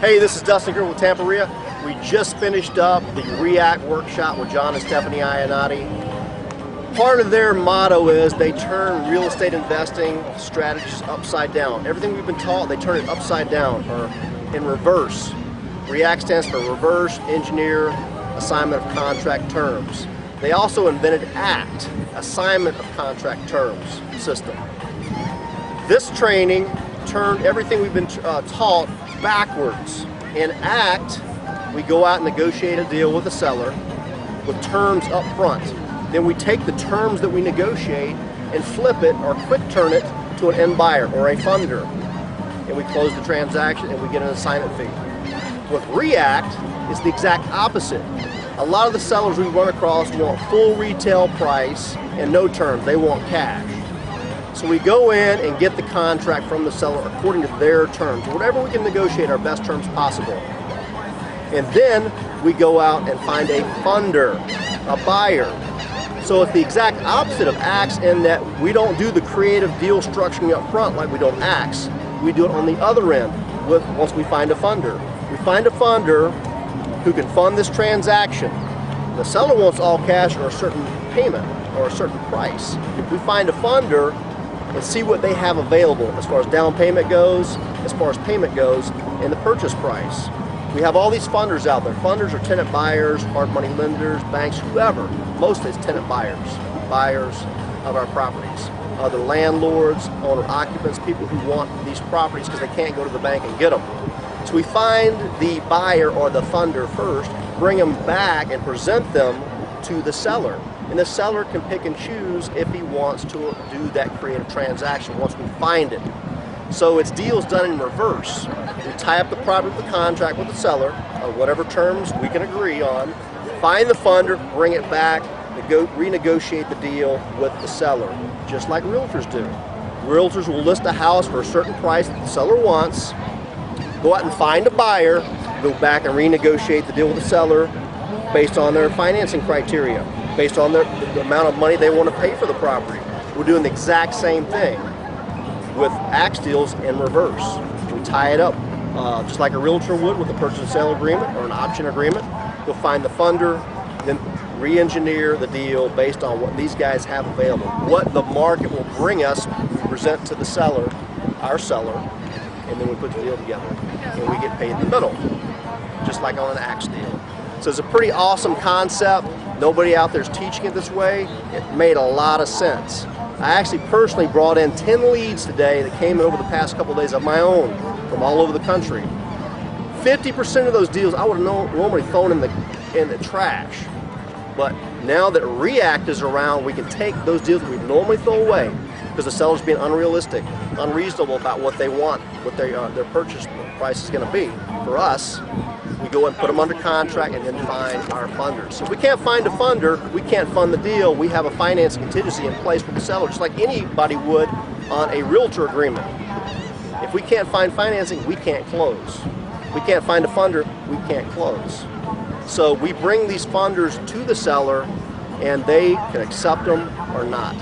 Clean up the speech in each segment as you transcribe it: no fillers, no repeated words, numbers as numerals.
Hey, this is Dustin Griffin with Tampa-Ria. We just finished up the React workshop with Jon and Stephanie Iannotti. Part of their motto is they turn real estate investing strategies upside down. Everything we've been taught, they turn it upside down, or in reverse. React stands for Reverse Engineer Assignment of Contract Terms. They also invented ACT, Assignment of Contract Terms system. This training turned everything we've been taught backwards. In ACT, we go out and negotiate a deal with the seller with terms up front. Then we take the terms that we negotiate and flip it or quick turn it to an end buyer or a funder. And we close the transaction and we get an assignment fee. With React, it's the exact opposite. A lot of the sellers we run across want full retail price and no terms. They want cash. So we go in and get the contract from the seller according to their terms. Whatever we can negotiate our best terms possible. And then we go out and find a funder, a buyer. So it's the exact opposite of ACTS in that we don't do the creative deal structuring up front like we do on ACTS. We do it on the other end once we find a funder. We find a funder who can fund this transaction. The seller wants all cash or a certain payment or a certain price. If we find a funder and see what they have available as far as down payment goes, as far as payment goes, and the purchase price. We have all these funders out there. Funders are tenant buyers, hard money lenders, banks, whoever. Mostly it's tenant buyers of our properties. Other landlords, owner occupants, people who want these properties because they can't go to the bank and get them. So we find the buyer or the funder first, bring them back and present them to the seller. And the seller can pick and choose if he wants to do that creative transaction once we find it. So it's deals done in reverse. We tie up the property with the contract with the seller on whatever terms we can agree on, find the funder, bring it back, renegotiate the deal with the seller, just like realtors do. Realtors will list a house for a certain price that the seller wants, go out and find a buyer, go back and renegotiate the deal with the seller based on their financing criteria, based on the amount of money they want to pay for the property. We're doing the exact same thing with ACT deals in reverse. We tie it up just like a realtor would with a purchase and sale agreement or an option agreement. You'll find the funder, then re-engineer the deal based on what these guys have available, what the market will bring us, we present to the seller, our seller, and then we put the deal together and we get paid in the middle, just like on an ACT deal. So it's a pretty awesome concept. Nobody out there is teaching it this way. It made a lot of sense. I actually personally brought in 10 leads today that came in over the past couple of days of my own from all over the country. 50% of those deals I would have normally thrown in the trash. But now that React is around, we can take those deals that we normally throw away because the seller's being unrealistic, unreasonable about what they want, what their purchase price is going to be. For us, we go and put them under contract and then find our funders. So if we can't find a funder, we can't fund the deal. We have a financing contingency in place with the seller, just like anybody would on a realtor agreement. If we can't find financing, we can't close. We can't find a funder, we can't close. So we bring these funders to the seller and they can accept them or not.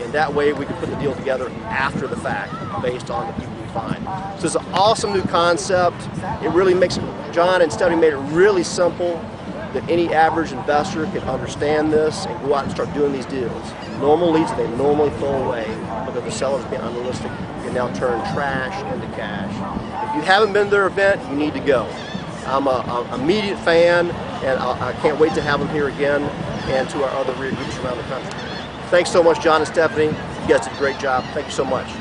And that way we can put the deal together after the fact based on the people we find. So it's an awesome new concept. It really makes it, Jon and Stephanie made it really simple that any average investor can understand this and go out and start doing these deals. Normal leads they normally throw away because the seller's being unrealistic can now turn trash into cash. If you haven't been to their event, you need to go. I'm an immediate fan and I can't wait to have them here again and to our other REIA groups around the country. Thanks so much, Jon and Stephanie. You guys did a great job. Thank you so much.